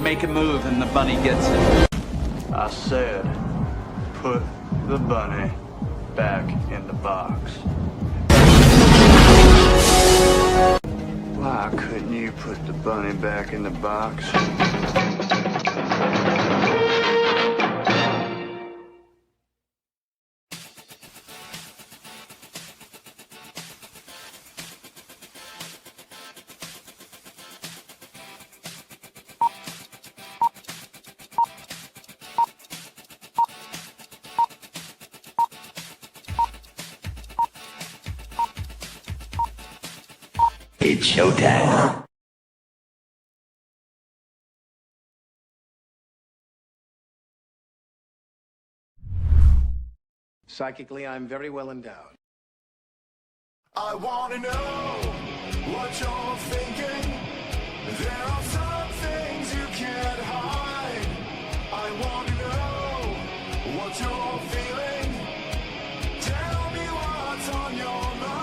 make a move and the bunny gets it. I said, put the bunny back in the box. Why couldn't you put the bunny back in the box? It's showtime. Psychically, I'm very well endowed. I wanna know what you're thinking. There are some things you can't hide. I wanna know what you're feeling. Tell me what's on your mind.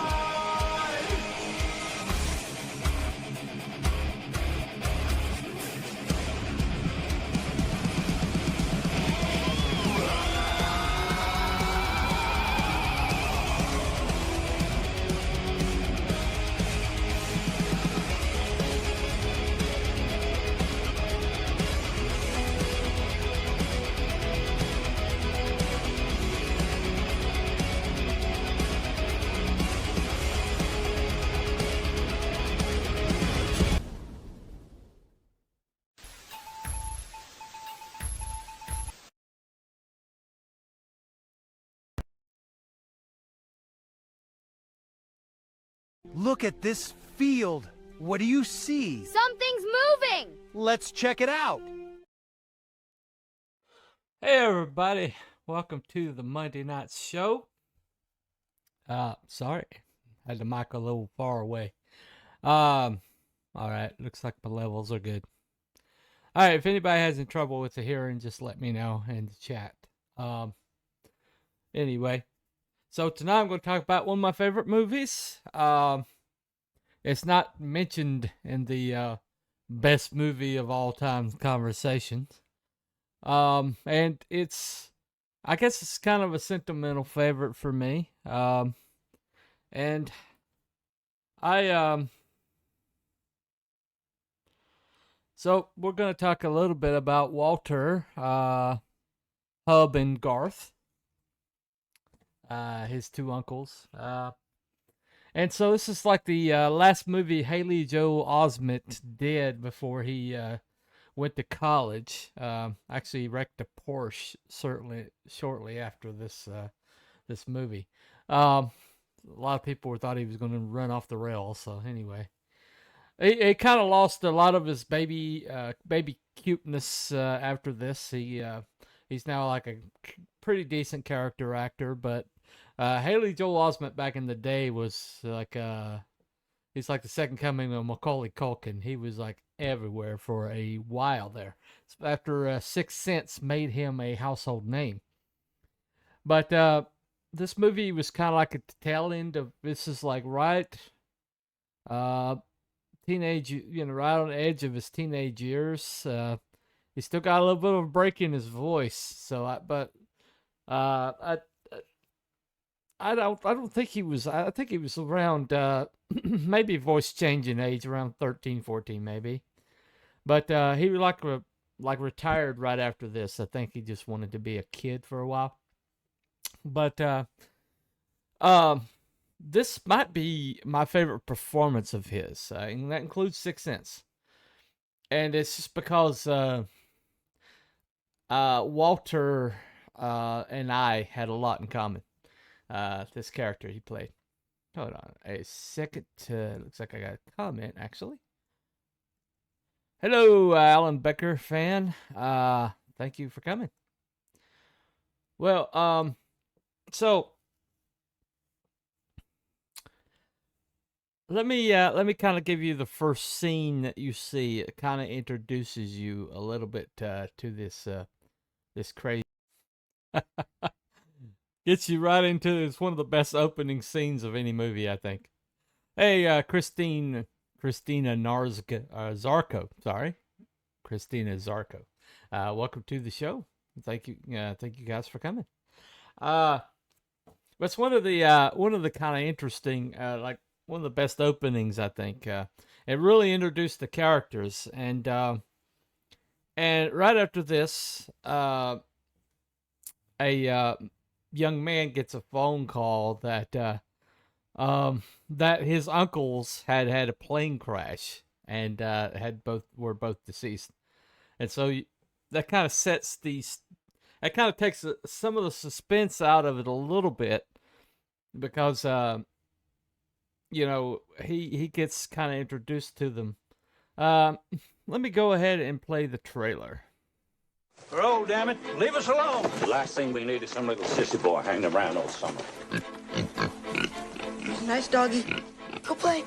Look at this field. What do you see? Something's moving! Let's check it out. Hey everybody, welcome to the Monday Night Show. Sorry, had the mic a little far away. Alright, looks like my levels are good. Alright, if anybody has any trouble with the hearing, just let me know in the chat. Anyway, so tonight I'm going to talk about one of my favorite movies. It's not mentioned in the best movie of all time conversations. And it's, I guess it's kind of a sentimental favorite for me. And so we're going to talk a little bit about Walter, Hub, and Garth. His two uncles. And so this is like the last movie Haley Joel Osment did before he went to college. Actually wrecked a Porsche shortly after this movie. A lot of people thought he was going to run off the rails. So anyway, he kind of lost a lot of his baby cuteness after this. He's now like a pretty decent character actor, but Haley Joel Osment back in the day was like he's like the second coming of Macaulay Culkin. He was like everywhere for a while there. After Sixth Sense made him a household name. But this movie was kind of like a tail end of, this is like right teenage, right on the edge of his teenage years. He still got a little bit of a break in his voice. So I don't think he was. I think he was around maybe voice changing age, around 13, 14 maybe. But he like retired right after this. I think he just wanted to be a kid for a while. But this might be my favorite performance of his, and that includes Sixth Sense. And it's just because Walter and I had a lot in common. This character he played. Hold on a second. Looks like I got a comment, actually. Hello, Alan Becker fan. Thank you for coming. Well, so let me kind of give you the first scene that you see. It kind of introduces you a little bit to this crazy. Gets you right into it. It's one of the best opening scenes of any movie, I think. Hey, Christina Zarko, sorry. Christina Zarko. Welcome to the show. Thank you guys for coming. It's one of the kind of interesting, like one of the best openings, I think. It really introduced the characters, and right after this, a young man gets a phone call that that his uncles had a plane crash and were both deceased, and so that kind of sets these. That kind of takes some of the suspense out of it a little bit, because he gets kind of introduced to them. Let me go ahead and play the trailer. Oh, damn it. Leave us alone. The last thing we need is some little sissy boy hanging around all summer. Nice doggy. Go play.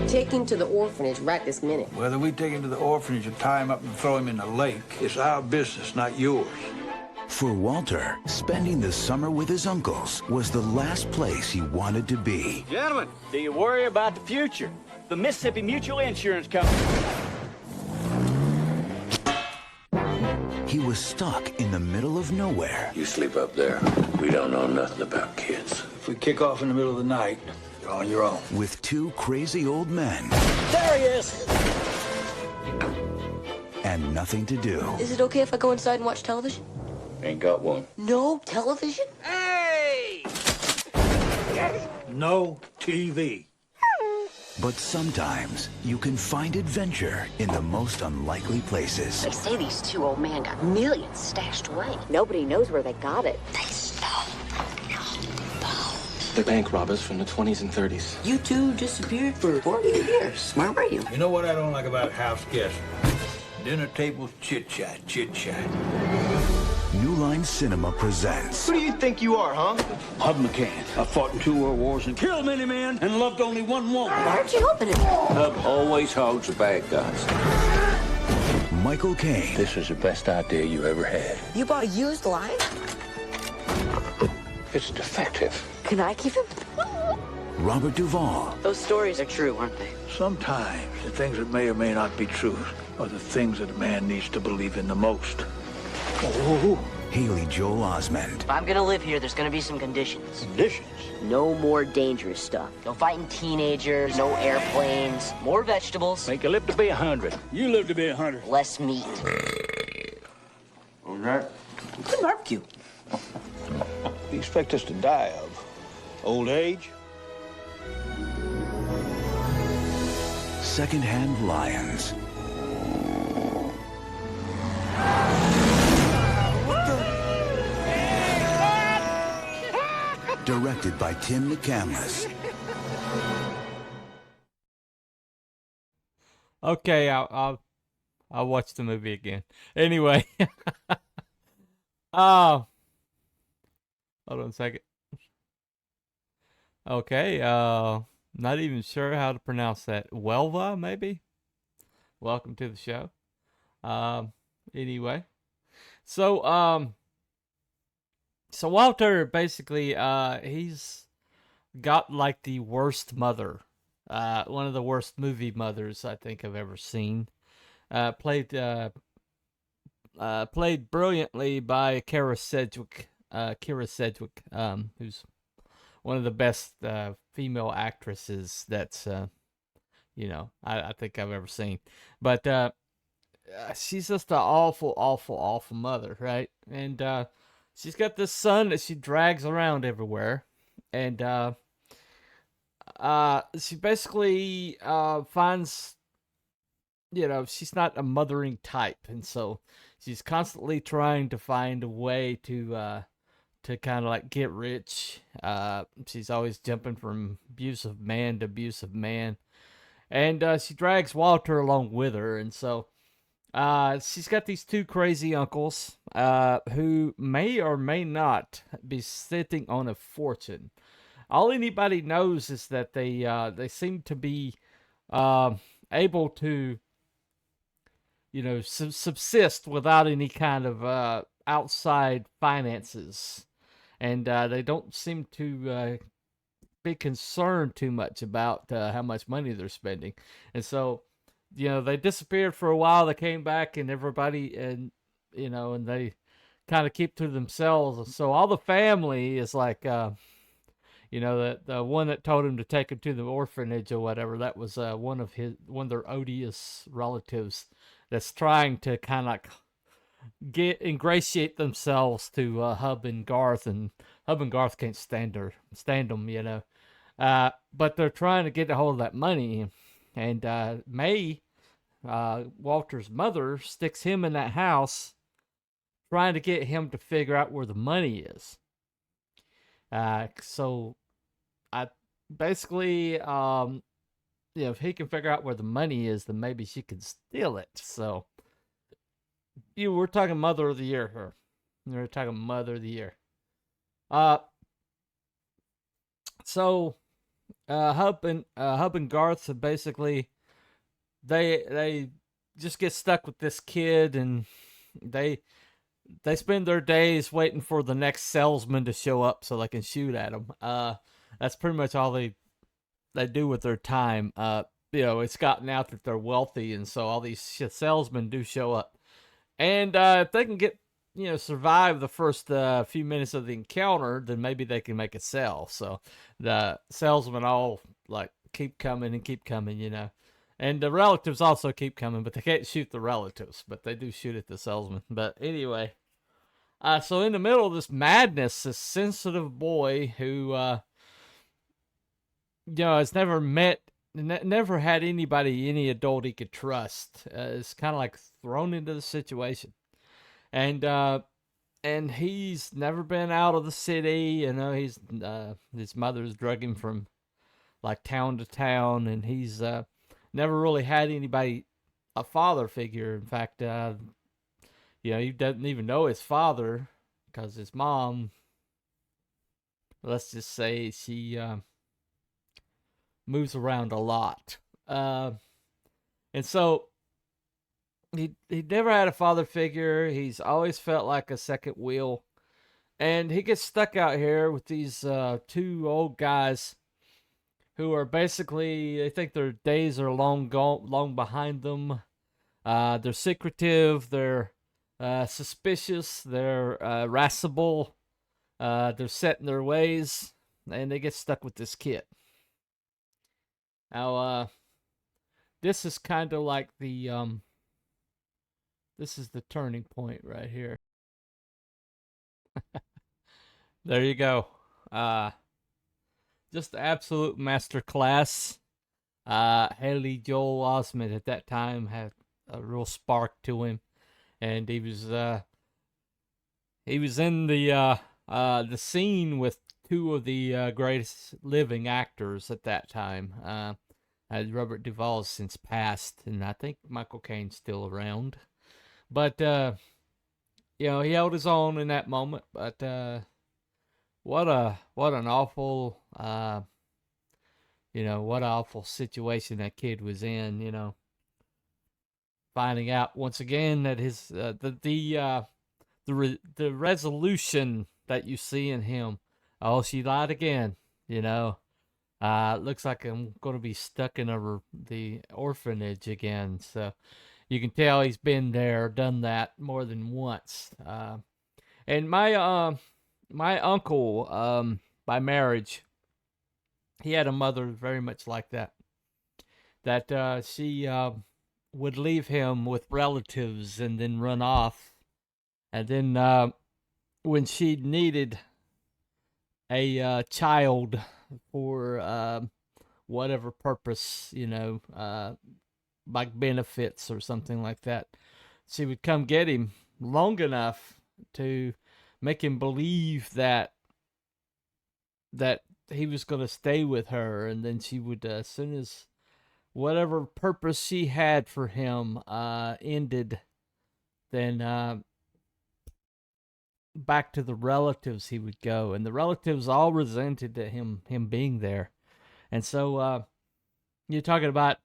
Take him to the orphanage right this minute. Whether we take him to the orphanage or tie him up and throw him in the lake, it's our business, not yours. For Walter, spending the summer with his uncles was the last place he wanted to be. Gentlemen, do you worry about the future? The Mississippi Mutual Insurance Company. He was stuck in the middle of nowhere. You sleep up there. We don't know nothing about kids. If we kick off in the middle of the night, you're on your own. With two crazy old men. There he is! And nothing to do. Is it okay if I go inside and watch television? Ain't got one. No television? Hey! No TV. But sometimes you can find adventure in the most unlikely places. They say these two old men got millions stashed away. Nobody knows where they got it. They stole They're bank robbers from the 20s and 30s. You two disappeared for 40 years. Where were you? You know what I don't like about house guests? Dinner tables, chit-chat, chit-chat. New Line Cinema presents. Who do you think you are, huh? Hub McCann. I fought in 2 world wars and killed many men and loved only one woman. Why aren't you opening it? Hub always hogs the bad guys. Michael Caine. This was the best idea you ever had. You bought a used line? It's defective. Can I keep him? Robert Duvall. Those stories are true, aren't they? Sometimes the things that may or may not be true are the things that a man needs to believe in the most. Haley Joel Osment. If I'm gonna live here, there's gonna be some conditions. Conditions? No more dangerous stuff. No fighting teenagers, no airplanes, more vegetables. Make you live to be 100. You live to be 100. Less meat. All right. Good barbecue. You expect us to die of old age? Secondhand Lions. Directed by Tim McCandless. Okay, I'll watch the movie again. Anyway, hold on a second. Okay, not even sure how to pronounce that. Welva, maybe. Welcome to the show. Anyway, so Walter basically he's got like the worst mother, one of the worst movie mothers I think I've ever seen. Played brilliantly by Kira Sedgwick. Who's one of the best female actresses that's I think I've ever seen. But she's just an awful mother, right? And she's got this son that she drags around everywhere, and she basically finds, she's not a mothering type, and so she's constantly trying to find a way to kind of like get rich. She's always jumping from abusive man to abusive man, and she drags Walter along with her, and so she's got these two crazy uncles who may or may not be sitting on a fortune. All anybody knows is that they seem to be able to, subsist without any kind of outside finances, and they don't seem to be concerned too much about how much money they're spending, and so they disappeared for a while. They came back, and everybody, and and they kind of keep to themselves. So all the family is like, the one that told him to take him to the orphanage or whatever. That was one of their odious relatives that's trying to kind of like ingratiate themselves to Hub and Garth, and Hub and Garth can't stand them, but they're trying to get a hold of that money, and May, Walter's mother, sticks him in that house, trying to get him to figure out where the money is. So I basically, if he can figure out where the money is, then maybe she can steal it. So we're talking Mother of the Year here. We're talking Mother of the Year. So Hub and Garth basically they just get stuck with this kid, and they spend their days waiting for the next salesman to show up so they can shoot at him. That's pretty much all they do with their time. It's gotten out that they're wealthy, and so all these salesmen do show up. And if they can get, survive the first few minutes of the encounter, then maybe they can make a sale. So the salesmen all like keep coming and keep coming, And the relatives also keep coming, but they can't shoot the relatives, but they do shoot at the salesman. But anyway, so in the middle of this madness, this sensitive boy who, has never had any adult he could trust, is kind of like thrown into the situation. And he's never been out of the city, he's, his mother's drug him from like town to town, and he's, never really had a father figure. In fact, he doesn't even know his father, because his mom, let's just say, she moves around a lot. And so he never had a father figure. He's always felt like a second wheel. And he gets stuck out here with these two old guys who are basically, they think their days are long behind them. They're secretive, they're suspicious, they're irascible, they're set in their ways, and they get stuck with this kid. Now, this is kind of like this is the turning point right here. There you go. Just the absolute masterclass. Haley Joel Osment at that time had a real spark to him, and he was in the scene with two of the greatest living actors at that time. Robert Duvall's since passed, and I think Michael Caine's still around, but he held his own in that moment. But what an awful what an awful situation that kid was in. Finding out once again that his the resolution that you see in him. Oh, she lied again. Looks like I'm going to be stuck in the orphanage again. So you can tell he's been there, done that more than once. And my uncle, by marriage, he had a mother very much like that. That she would leave him with relatives and then run off. And then when she needed a child for whatever purpose, like benefits or something like that, she would come get him long enough to make him believe that he was going to stay with her, and then she would, as soon as whatever purpose she had for him ended, then back to the relatives he would go, and the relatives all resented him being there. And so you're talking about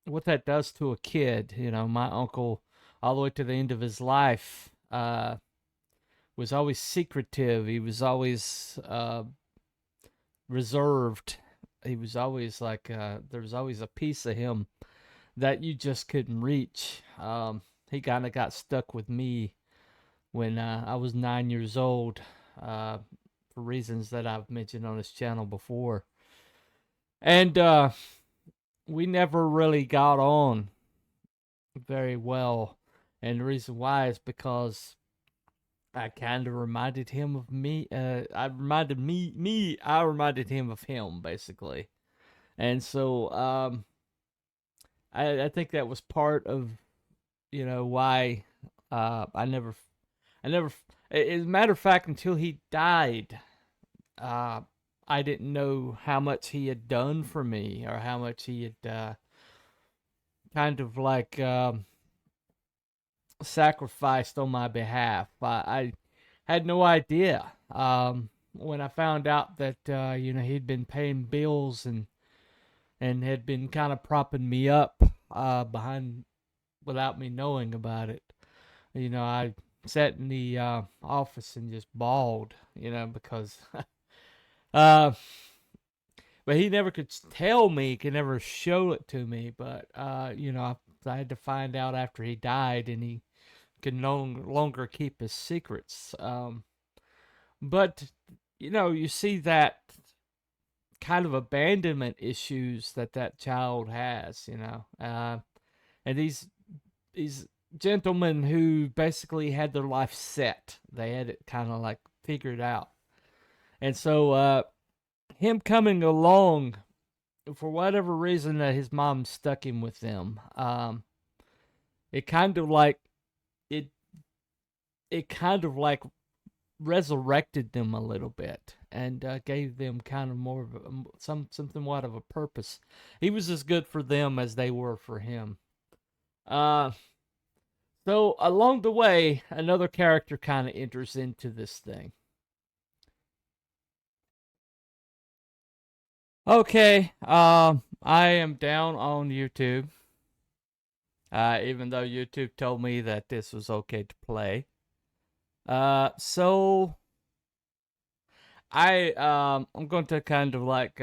what that does to a kid. My uncle, all the way to the end of his life, was always secretive. He was always reserved. He was always like, there was always a piece of him that you just couldn't reach. He kind of got stuck with me when I was 9 years old, for reasons that I've mentioned on this channel before. And we never really got on very well. And the reason why is because I kind of reminded him of me. I reminded him of him, basically. And so I think that was part of, why I never, as a matter of fact, until he died, I didn't know how much he had done for me, or how much he had kind of like sacrificed on my behalf. I had no idea. When I found out that he'd been paying bills and had been kind of propping me up behind without me knowing about it. I sat in the office and just bawled, because but he never could tell me, he could never show it to me, but I had to find out after he died, and he could no longer keep his secrets. But you see that kind of abandonment issues that child has, and these gentlemen who basically had their life set, they had it kind of like figured out. And so him coming along, for whatever reason that his mom stuck him with them, it kind of like resurrected them a little bit, and gave them kind of more of somewhat of a purpose. He was as good for them as they were for him. So along the way, another character kind of enters into this thing. Okay, I am down on YouTube. Even though YouTube told me that this was okay to play. So I'm going to kind of like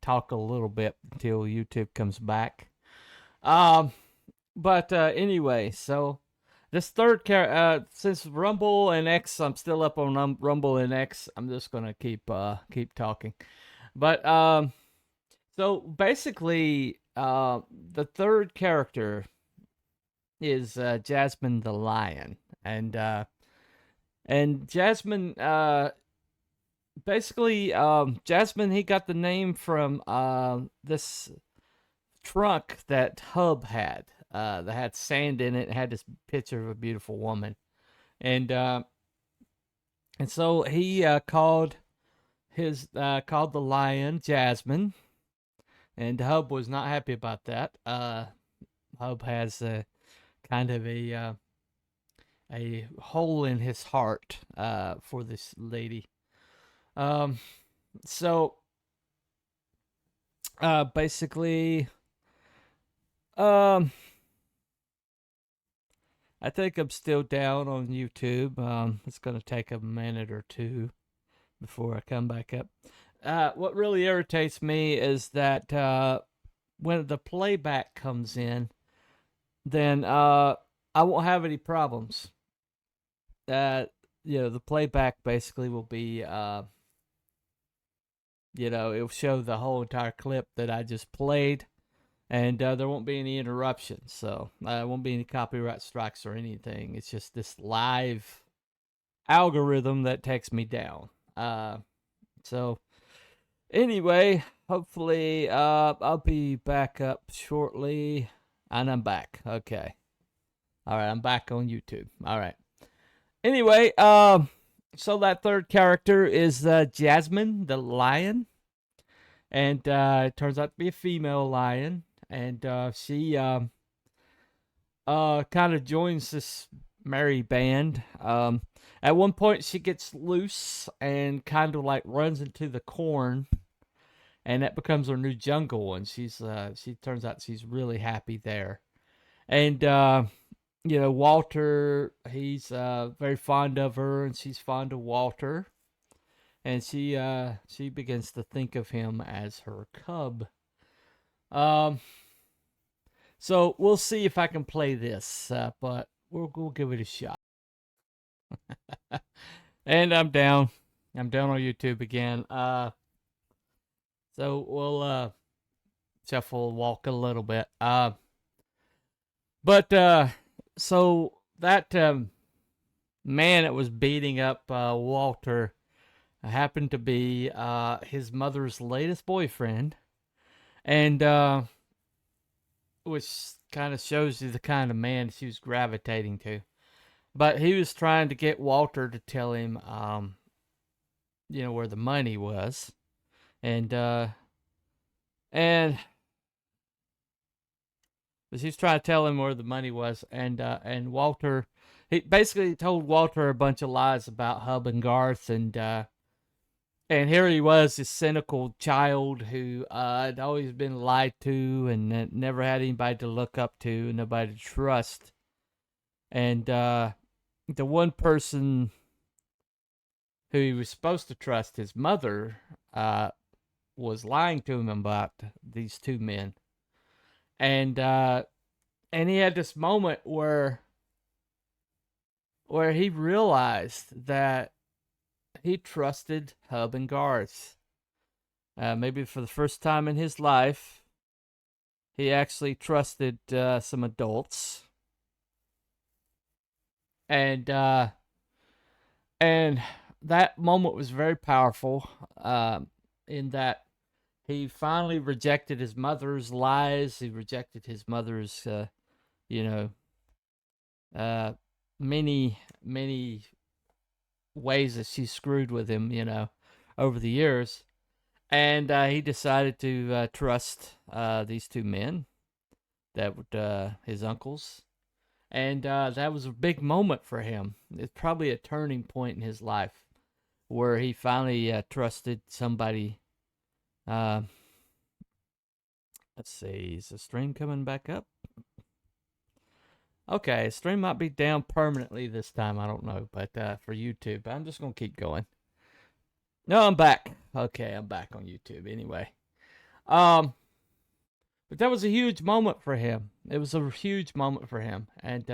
talk a little bit until YouTube comes back. But anyway, so this third character, since Rumble and X, I'm still up on Rumble and X. I'm just gonna keep talking. But so basically, the third character is Jasmine the Lion, and Jasmine, basically, Jasmine, he got the name from this trunk that Hub had, that had sand in it and had this picture of a beautiful woman, and so he called the lion Jasmine, and Hub was not happy about that. Hub has kind of a hole in his heart for this lady. So basically, I think I'm still down on YouTube. It's going to take a minute or two before I come back up. What really irritates me is that when the playback comes in, then I won't have any problems. The playback basically will be, it'll show the whole entire clip that I just played, and there won't be any interruptions, so there won't be any copyright strikes or anything. It's just this live algorithm that takes me down. So anyway, hopefully I'll be back up shortly, and I'm back. Okay. All right, I'm back on YouTube. All right. Anyway, so that third character is Jasmine the Lion, and it turns out to be a female lion, and she kind of joins this merry band. At one point, she gets loose and kind of like runs into the corn, and that becomes her new jungle, and she turns out she's really happy there, and Walter, he's very fond of her, and she's fond of Walter, and she begins to think of him as her cub. So we'll see if I can play this, but we'll give it a shot. And I'm down. I'm down on YouTube again. So we'll shuffle walk a little bit. But so that man that was beating up Walter happened to be his mother's latest boyfriend, and which kind of shows you the kind of man she was gravitating to. But he was trying to get Walter to tell him, where the money was, and he was trying to tell him where the money was, and Walter, he basically told Walter a bunch of lies about Hub and Garth, and here he was, this cynical child who had always been lied to and never had anybody to look up to, nobody to trust, and the one person who he was supposed to trust, his mother, was lying to him about these two men. And he had this moment where he realized that he trusted Hub and Garth. Maybe for the first time in his life, he actually trusted some adults. And that moment was very powerful, in that he finally rejected his mother's lies. He rejected his mother's, many, many ways that she screwed with him, over the years. And he decided to trust these two men, that were his uncles. And that was a big moment for him. It's probably a turning point in his life where he finally trusted somebody. Let's see, is the stream coming back up? Okay, stream might be down permanently this time, I don't know, but for YouTube, I'm just going to keep going. No, I'm back. Okay, I'm back on YouTube anyway. But that was a huge moment for him. It was a huge moment for him. And,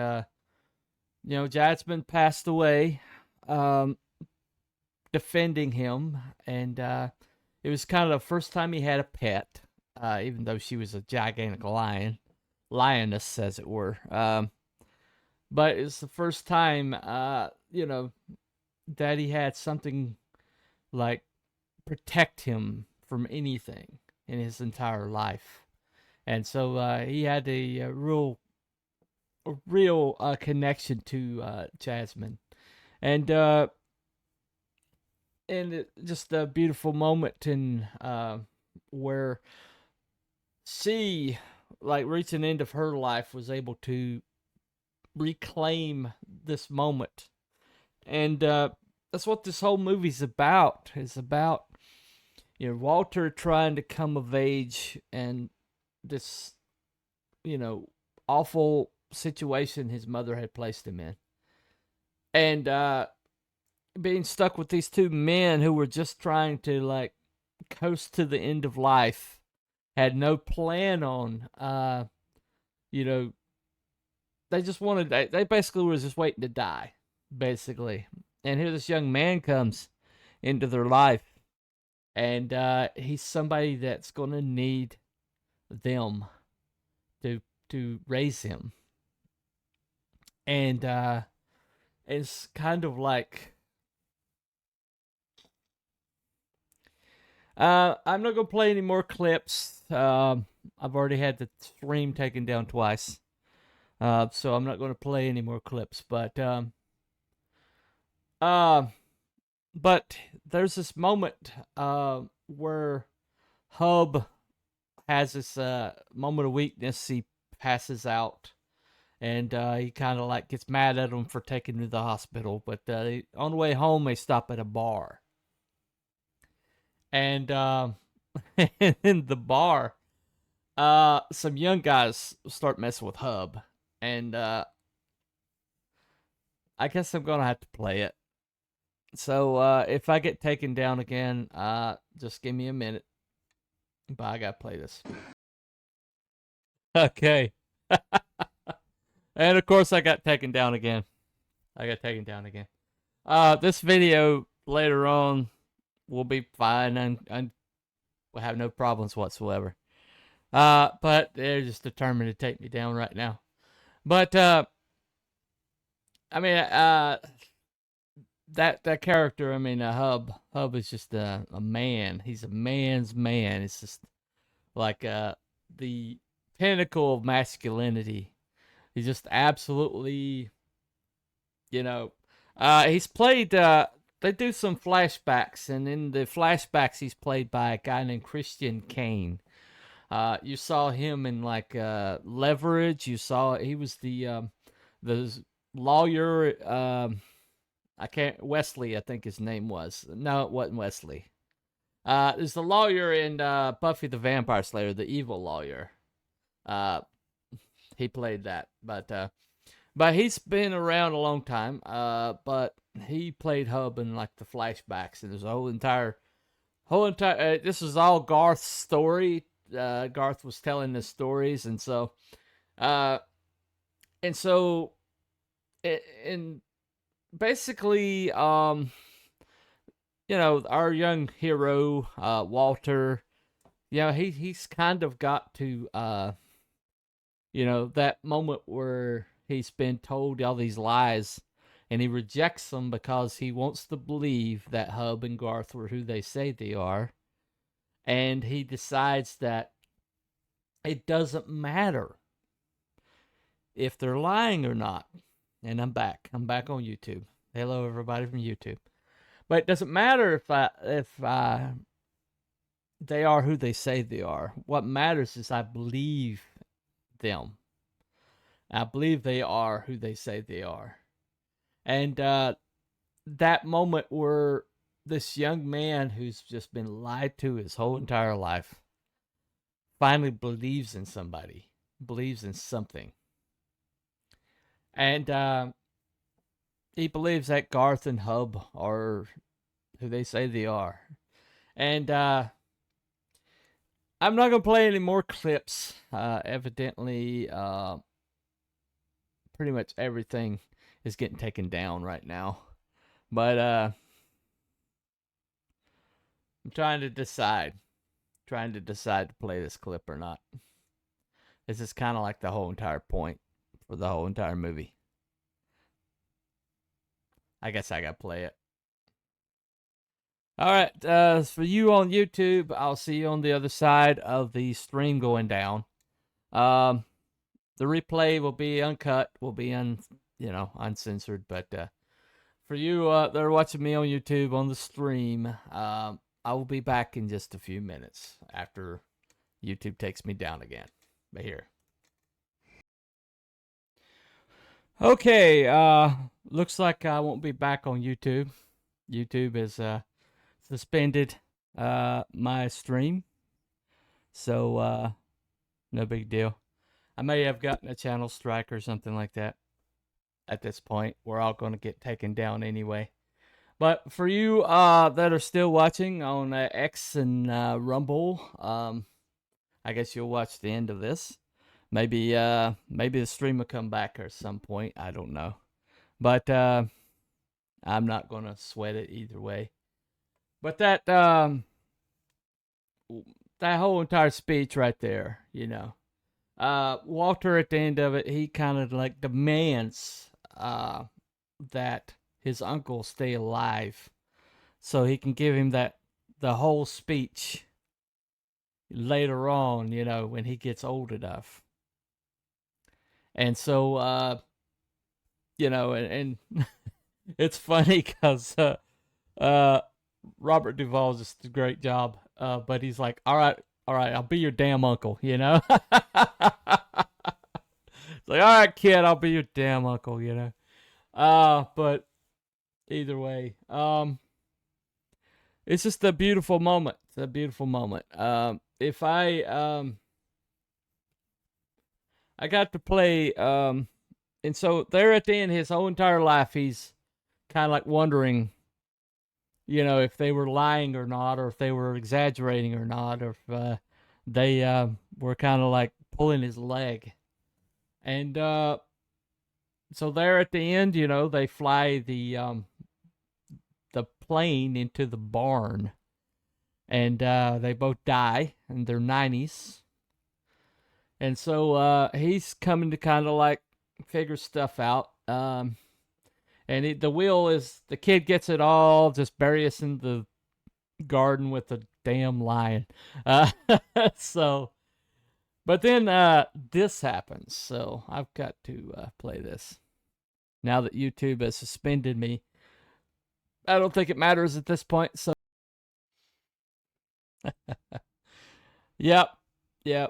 Jasmine passed away, defending him, and it was kind of the first time he had a pet, even though she was a gigantic lioness, as it were. But it's the first time, that he had something like protect him from anything in his entire life. And so he had a real connection to Jasmine. And just a beautiful moment in where she, like, reaching the end of her life, was able to reclaim this moment. And that's what this whole movie's about. It's about, Walter trying to come of age and this, awful situation his mother had placed him in. And being stuck with these two men who were just trying to, like, coast to the end of life, had no plan on, they just wanted, they basically was just waiting to die, basically. And here this young man comes into their life, and he's somebody that's going to need them to raise him. And it's kind of like, I'm not going to play any more clips. I've already had the stream taken down twice. So I'm not going to play any more clips, but there's this moment where Hub has this moment of weakness. He passes out, and he kind of like gets mad at him for taking him to the hospital. But on the way home, they stop at a bar, and in the bar, some young guys start messing with Hub, and I guess I'm gonna have to play it. So if I get taken down again, just give me a minute. But I gotta play this. Okay. And of course, I got taken down again. This video later on will be fine and we'll have no problems whatsoever. But they're just determined to take me down right now. But I mean, that character, I mean, Hub is just a man. He's a man's man. It's just like the pinnacle of masculinity. He's just absolutely, he's played. They do some flashbacks, and in the flashbacks, he's played by a guy named Christian Kane. You saw him in like Leverage. You saw he was the lawyer. Wesley, I think his name was. No, it wasn't Wesley. There's the lawyer in Buffy the Vampire Slayer, the evil lawyer. He played that, but he's been around a long time. But he played Hub in like the flashbacks, and there's a whole entire. This is all Garth's story. Garth was telling the stories, and so, basically, our young hero, Walter, he's kind of got to, that moment where he's been told all these lies, and he rejects them because he wants to believe that Hub and Garth were who they say they are, and he decides that it doesn't matter if they're lying or not. And I'm back on YouTube. Hello, everybody from YouTube. But it doesn't matter if they are who they say they are. What matters is I believe them. I believe they are who they say they are. And that moment where this young man who's just been lied to his whole entire life finally believes in somebody, believes in something. And he believes that Garth and Hub are who they say they are. And I'm not going to play any more clips. Evidently, pretty much everything is getting taken down right now. But I'm trying to decide to play this clip or not. This is kind of like the whole entire point for the whole entire movie. I guess I gotta play it. Alright, for you on YouTube, I'll see you on the other side of the stream going down. The replay will be uncut, will be uncensored, but for you that are watching me on YouTube on the stream, I will be back in just a few minutes after YouTube takes me down again. But here. Okay, looks like I won't be back on YouTube. YouTube has suspended my stream. So, no big deal. I may have gotten a channel strike or something like that at this point. We're all going to get taken down anyway. But for you that are still watching on X and Rumble, I guess you'll watch the end of this. Maybe the stream will come back at some point. I don't know. But I'm not going to sweat it either way. But that whole entire speech right there, Walter at the end of it, he kind of like demands that his uncle stay alive so he can give him the whole speech later on, when he gets old enough. And so, and it's funny because Robert Duvall just did a great job, but he's like, all right, I'll be your damn uncle, It's like, all right, kid, I'll be your damn uncle, But either way, it's just a beautiful moment. It's a beautiful moment. If I got to play, and so there at the end, his whole entire life, he's kind of like wondering, if they were lying or not, or if they were exaggerating or not, or if they were kind of like pulling his leg. And so there at the end, you know, they fly the plane into the barn, and they both die in their 90s. And so he's coming to kind of like figure stuff out. And the wheel is, the kid gets it all, just bury us in the garden with a damn lion. So, but then this happens. So I've got to play this. Now that YouTube has suspended me, I don't think it matters at this point. So, yep. Yeah,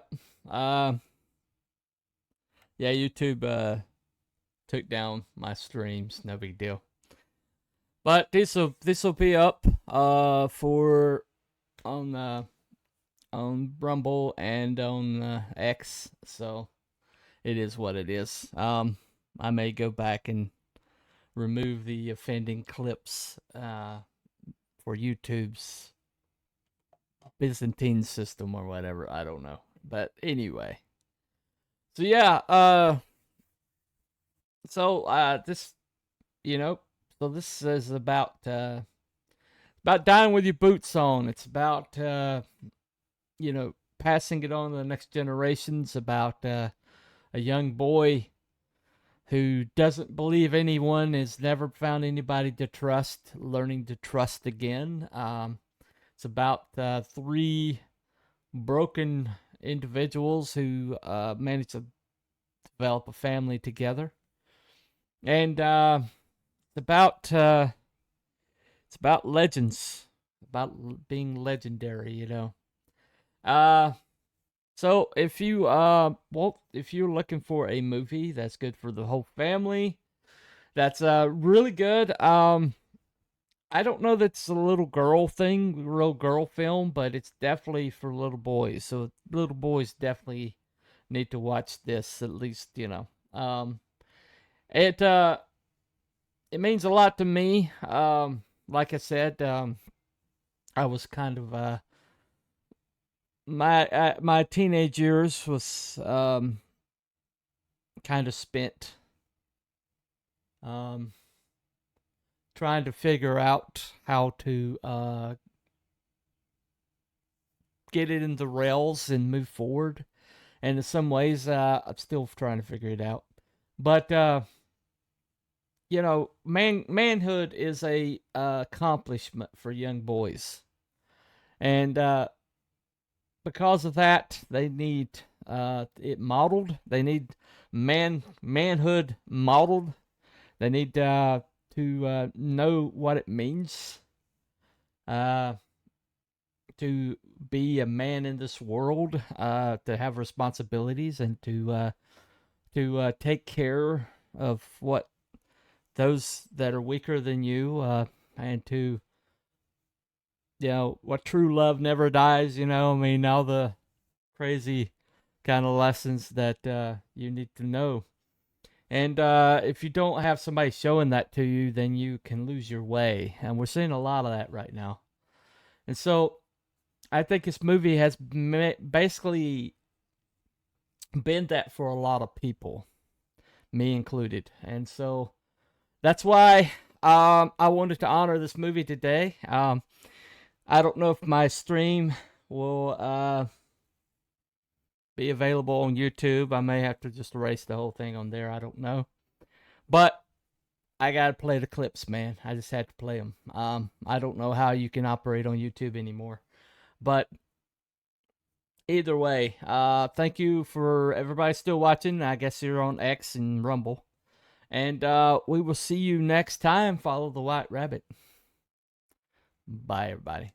YouTube took down my streams. No big deal. But this'll be up for on Rumble and on X. So it is what it is. I may go back and remove the offending clips for YouTube's Byzantine system or whatever. I don't know. But anyway. So yeah, this, you know, so this is about dying with your boots on. It's about you know, passing it on to the next generations, about a young boy who doesn't believe anyone, has never found anybody to trust, learning to trust again. It's about 3 broken individuals who manage to develop a family together, and it's about legends, about being legendary, you know. So if you if you're looking for a movie that's good for the whole family, that's really good. I don't know that's a little girl thing, real girl film, but it's definitely for little boys. So little boys definitely need to watch this, at least, you know. It means a lot to me. Like I said, I was kind of my teenage years was kind of spent trying to figure out how to get it in the rails and move forward. And in some ways, I'm still trying to figure it out. But you know, manhood is a accomplishment for young boys, and because of that, they need it modeled. They need manhood modeled. They need to know what it means to be a man in this world, to have responsibilities, and to take care of what those that are weaker than you, and to, you know, what true love never dies. You know, I mean, all the crazy kind of lessons that you need to know. And if you don't have somebody showing that to you, then you can lose your way. And we're seeing a lot of that right now. And so I think this movie has basically been that for a lot of people, me included. And so that's why I wanted to honor this movie today. I don't know if my stream will be available on YouTube. I may have to just erase the whole thing on there. I don't know. But I got to play the clips, man. I just had to play them. I don't know how you can operate on YouTube anymore. But either way, thank you for everybody still watching. I guess you're on X and Rumble. And we will see you next time. Follow the White Rabbit. Bye, everybody.